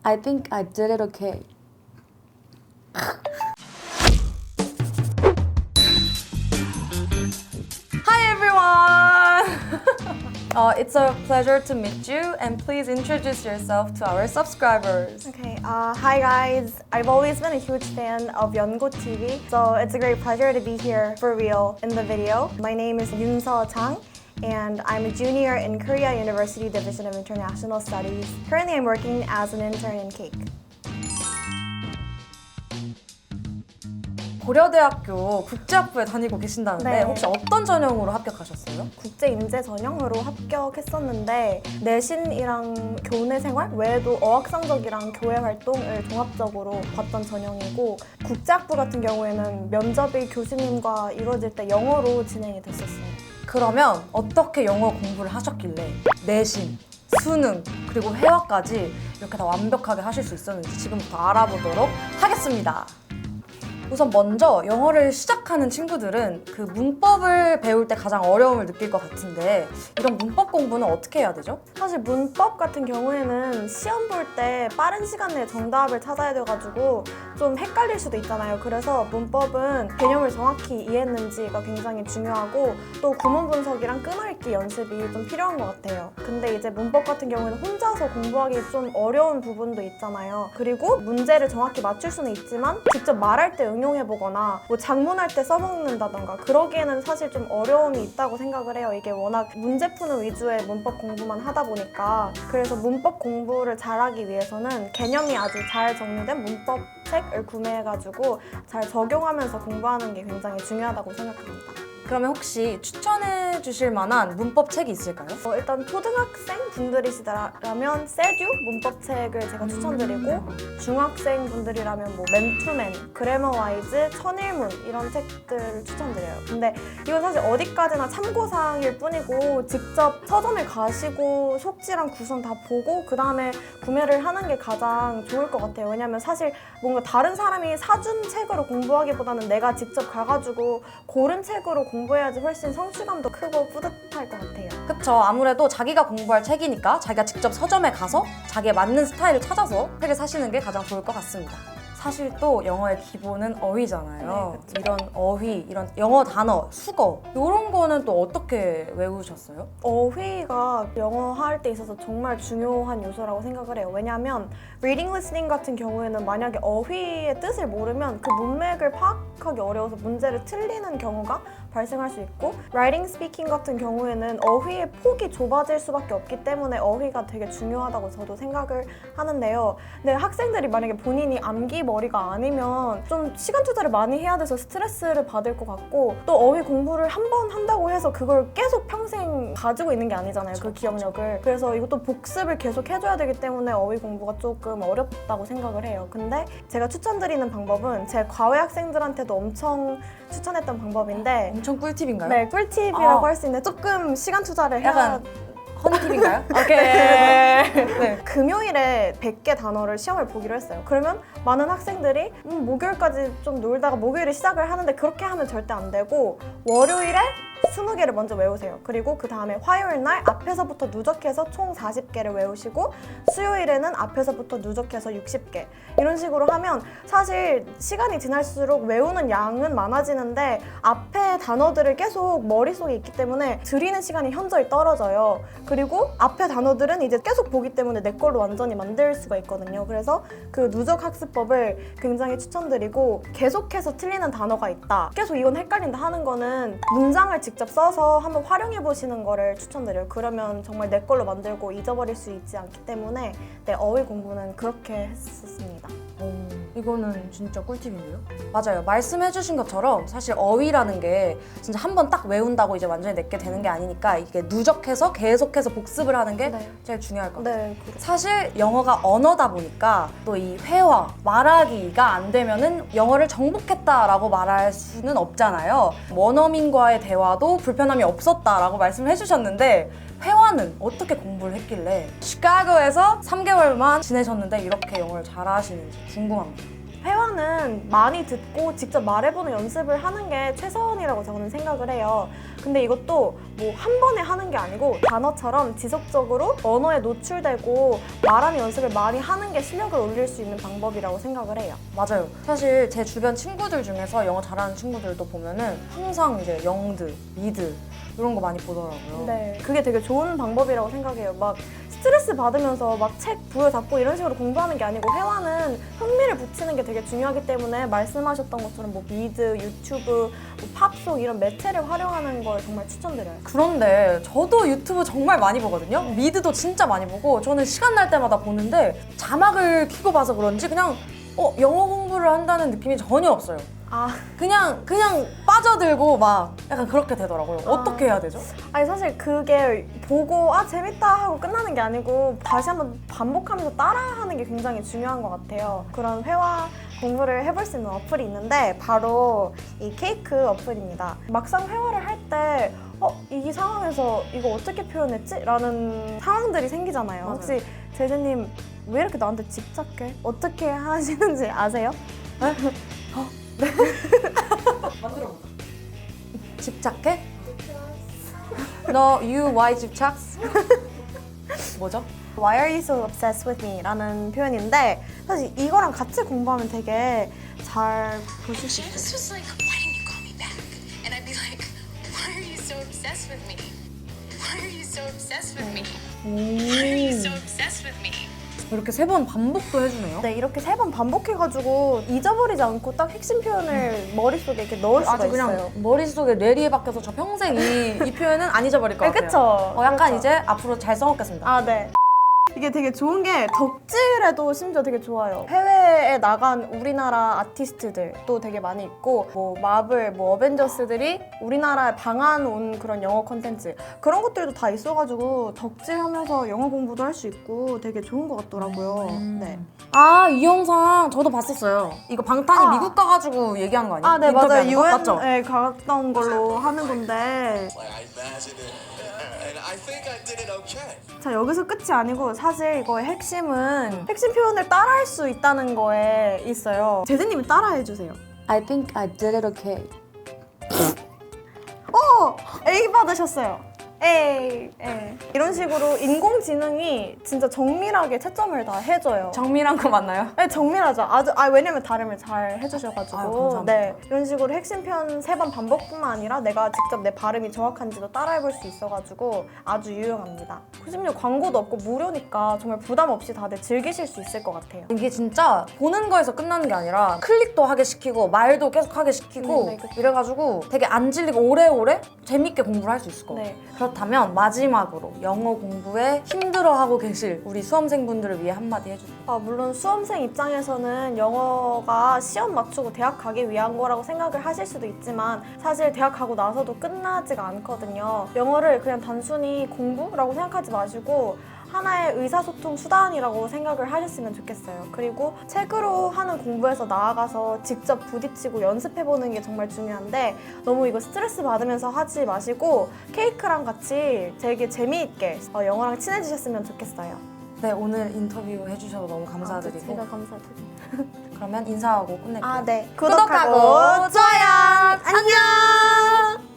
I think I did it okay. Hi everyone! It's a pleasure to meet you and please introduce yourself to our subscribers. Okay, hi guys. I've always been a huge fan of Yeongo TV, so it's a great pleasure to be here for real in the video. My name is Yoon Seo Chang, and I'm a junior in Korea University Division of International Studies. Currently, I'm working as an intern in Cake. 고려대학교 국제학부에 다니고 계신다는데 네. 혹시 어떤 전형으로 합격하셨어요? 국제인재 전형으로 합격했었는데 내신이랑 교내 생활 외에도 어학성적이랑 교회 활동을 종합적으로 봤던 전형이고 국제학부 같은 경우에는 면접이 교수님과 이루어질 때 영어로 진행이 됐었어요. 그러면 어떻게 영어 공부를 하셨길래 내신, 수능, 그리고 회화까지 이렇게 다 완벽하게 하실 수 있었는지 지금부터 알아보도록 하겠습니다. 우선 먼저 영어를 시작하는 친구들은 그 문법을 배울 때 가장 어려움을 느낄 것 같은데 이런 문법 공부는 어떻게 해야 되죠? 사실 문법 같은 경우에는 시험 볼 때 빠른 시간 내에 정답을 찾아야 돼가지고 좀 헷갈릴 수도 있잖아요. 그래서 문법은 개념을 정확히 이해했는지가 굉장히 중요하고 또 구문 분석이랑 끄말기 연습이 좀 필요한 것 같아요. 근데 이제 문법 같은 경우에는 혼자서 공부하기 좀 어려운 부분도 있잖아요. 그리고 문제를 정확히 맞출 수는 있지만 직접 말할 때 응용해보거나 뭐 작문할 때 써먹는다던가 그러기에는 사실 좀 어려움이 있다고 생각을 해요. 이게 워낙 문제 푸는 위주의 문법 공부만 하다 보니까 그래서 문법 공부를 잘하기 위해서는 개념이 아주 잘 정리된 문법 책을 구매해가지고 잘 적용하면서 공부하는 게 굉장히 중요하다고 생각합니다. 그러면 혹시 추천해 주실 만한 문법 책이 있을까요? 일단 초등학생 분들이시라면 세듀 문법책을 제가 추천드리고 중학생 분들이라면 뭐 맨투맨, 그래머와이즈, 천일문 이런 책들을 추천드려요. 근데 이건 사실 어디까지나 참고사항일 뿐이고 직접 서점에 가시고 속지랑 구성 다 보고 그 다음에 구매를 하는 게 가장 좋을 것 같아요. 왜냐면 사실 뭔가 다른 사람이 사준 책으로 공부하기보다는 내가 직접 가가지고 고른 책으로 공부해야지 훨씬 성취감도 크고 뿌듯할 것 같아요. 그쵸. 아무래도 자기가 공부할 책이니까 자기가 직접 서점에 가서 자기에 맞는 스타일을 찾아서 책을 사시는 게 가장 좋을 것 같습니다. 사실 또 영어의 기본은 어휘잖아요. 네, 그쵸. 이런 어휘, 이런 영어 단어, 수거 이런 거는 또 어떻게 외우셨어요? 어휘가 영어 할 때 있어서 정말 중요한 요소라고 생각을 해요. 왜냐하면 reading, listening 같은 경우에는 만약에 어휘의 뜻을 모르면 그 문맥을 파악하기 어려워서 문제를 틀리는 경우가 발생할 수 있고 writing, speaking 같은 경우에는 어휘의 폭이 좁아질 수밖에 없기 때문에 어휘가 되게 중요하다고 저도 생각을 하는데요. 근데 학생들이 만약에 본인이 암기 머리가 아니면 좀 시간 투자를 많이 해야 돼서 스트레스를 받을 것 같고 또 어휘 공부를 한 번 한다고 해서 그걸 계속 평생 가지고 있는 게 아니잖아요. 그 기억력을. 그래서 이것도 복습을 계속 해줘야 되기 때문에 어휘 공부가 조금 어렵다고 생각을 해요. 근데 제가 추천드리는 방법은 제 과외 학생들한테도 엄청 추천했던 방법인데 엄청 꿀팁인가요? 네, 꿀팁이라고 아. 할 수 있는데 조금 시간 투자를 해야 약간 허니팁인가요? 오케이. 네. 금요일에 100개 단어를 시험을 보기로 했어요. 그러면 많은 학생들이 목요일까지 좀 놀다가 목요일에 시작을 하는데 그렇게 하면 절대 안 되고 월요일에 20개를 먼저 외우세요. 그리고 그 다음에 화요일 날 앞에서부터 누적해서 총 40개를 외우시고 수요일에는 앞에서부터 누적해서 60개 이런 식으로 하면 사실 시간이 지날수록 외우는 양은 많아지는데 앞에 단어들을 계속 머릿속에 있기 때문에 들이는 시간이 현저히 떨어져요. 그리고 앞에 단어들은 이제 계속 보기 때문에 내 걸로 완전히 만들 수가 있거든요. 그래서 그 누적 학습법을 굉장히 추천드리고 계속해서 틀리는 단어가 있다. 계속 이건 헷갈린다 하는 거는 문장을 직접 써서 한번 활용해 보시는 거를 추천드려요. 그러면 정말 내 걸로 만들고 잊어버릴 수 있지 않기 때문에 네, 어휘 공부는 그렇게 했었습니다. 이거는 진짜 꿀팁인데요? 맞아요. 말씀해주신 것처럼 사실 어휘라는 게 진짜 한 번 딱 외운다고 이제 완전히 내게 되는 게 아니니까 이게 누적해서 계속해서 복습을 하는 게 네. 제일 중요할 것 같아요. 네, 그렇죠. 사실 영어가 언어다 보니까 또 이 회화, 말하기가 안 되면은 영어를 정복했다라고 말할 수는 없잖아요. 원어민과의 대화도 불편함이 없었다라고 말씀을 해주셨는데 회화는 어떻게 공부를 했길래 시카고에서 3개월만 지내셨는데 이렇게 영어를 잘하시는지 궁금합니다. 회화는 많이 듣고 직접 말해보는 연습을 하는 게 최선이라고 저는 생각을 해요. 근데 이것도 뭐 한 번에 하는 게 아니고 단어처럼 지속적으로 언어에 노출되고 말하는 연습을 많이 하는 게 실력을 올릴 수 있는 방법이라고 생각을 해요. 맞아요. 사실 제 주변 친구들 중에서 영어 잘하는 친구들도 보면은 항상 이제 영드, 미드 이런 거 많이 보더라고요. 네, 그게 되게 좋은 방법이라고 생각해요. 막 스트레스 받으면서 막 책 부여잡고 이런 식으로 공부하는 게 아니고 회화는 흥미를 붙이는 게 되게 중요하기 때문에 말씀하셨던 것처럼 뭐 미드, 유튜브, 뭐 팝송 이런 매체를 활용하는 걸 정말 추천드려요. 그런데 저도 유튜브 정말 많이 보거든요. 미드도 진짜 많이 보고 저는 시간 날 때마다 보는데 자막을 켜고 봐서 그런지 그냥 영어 공부를 한다는 느낌이 전혀 없어요. 아, 그냥 빠져들고 막 약간 그렇게 되더라고요. 어떻게 해야 되죠? 아니 사실 그게 보고 재밌다 하고 끝나는 게 아니고 다시 한번 반복하면서 따라하는 게 굉장히 중요한 것 같아요. 그런 회화 공부를 해볼 수 있는 어플이 있는데 바로 이 케이크 어플입니다. 막상 회화를 할 때 이 상황에서 이거 어떻게 표현했지? 라는 상황들이 생기잖아요. 맞아요. 혹시 제재님 왜 이렇게 나한테 집착해? 어떻게 하시는지 아세요? 만들어보자. 집착해? 너 you why 집착? 뭐죠? Why are you so obsessed with me? 라는 표현인데 사실 이거랑 같이 공부하면 되게 잘 보실 수 있어요. Janice was like, why didn't you call me back? And I'd be like, why are you so obsessed with me? Why are you so obsessed with me? Why are you so obsessed with me? 이렇게 3번 반복도 해주네요. 네, 이렇게 3번 반복해가지고 잊어버리지 않고 딱 핵심 표현을 머릿속에 이렇게 넣을 수가 아주 그냥 있어요. 머릿속에 뇌리에 박혀서 저 평생 이 표현은 안 잊어버릴 것 네, 같아요. 그쵸. 약간 그렇죠. 이제 앞으로 잘 써먹겠습니다. 아, 네. 이게 되게 좋은 게 덕질에도 심지어 되게 좋아요. 해외에 나간 우리나라 아티스트들도 되게 많이 있고 뭐 마블, 뭐 어벤져스들이 우리나라에 방한 온 그런 영어 콘텐츠 그런 것들도 다 있어가지고 덕질하면서 영어 공부도 할 수 있고 되게 좋은 것 같더라고요. 네. 아, 이 영상 저도 봤었어요. 이거 방탄이 아. 미국 가가지고 얘기하는 거 아니에요? 아, 네, 맞아요. 인터뷰하는 거? 맞죠? UN에 갔다 온 걸로 하는 건데 Like I imagined it, and I think I did it okay. 자, 여기서 끝이 아니고 사실 이거의 핵심은 핵심 표현을 따라할 수 있다는 거에 있어요. 제재님이 따라해주세요. I think I did it okay. A 받으셨어요. A. 이런 식으로 인공지능이 진짜 정밀하게 채점을 다 해줘요. 정밀한 거 맞나요? 네, 정밀하죠. 아주 왜냐면 발음을 잘 해주셔가지고. 아유, 감사합니다. 네, 이런 식으로 핵심 표현 3번 반복뿐만 아니라 내가 직접 내 발음이 정확한지도 따라해볼 수 있어가지고 아주 유용합니다. 심지어 광고도 없고 무료니까 정말 부담 없이 다들 즐기실 수 있을 것 같아요. 이게 진짜 보는 거에서 끝나는 게 아니라 클릭도 하게 시키고 말도 계속 하게 시키고 네, 그쵸. 이래가지고 되게 안 질리고 오래오래 재밌게 공부를 할 수 있을 것 같아요. 네. 그렇다면 마지막으로 영어 공부에 힘들어하고 계실 우리 수험생분들을 위해 한마디 해주세요. 물론 수험생 입장에서는 영어가 시험 맞추고 대학 가기 위한 거라고 생각을 하실 수도 있지만 사실 대학 가고 나서도 끝나지가 않거든요. 영어를 그냥 단순히 공부라고 생각하지 마시고 하나의 의사소통 수단이라고 생각을 하셨으면 좋겠어요. 그리고 책으로 하는 공부에서 나아가서 직접 부딪히고 연습해보는 게 정말 중요한데 너무 이거 스트레스 받으면서 하지 마시고 케이크랑 같이 되게 재미있게 영어랑 친해지셨으면 좋겠어요. 네, 오늘 인터뷰 해주셔서 너무 감사드리고 제가 감사드립니다. 그러면 인사하고 끝낼게요. 네. 구독하고 좋아요. 안녕!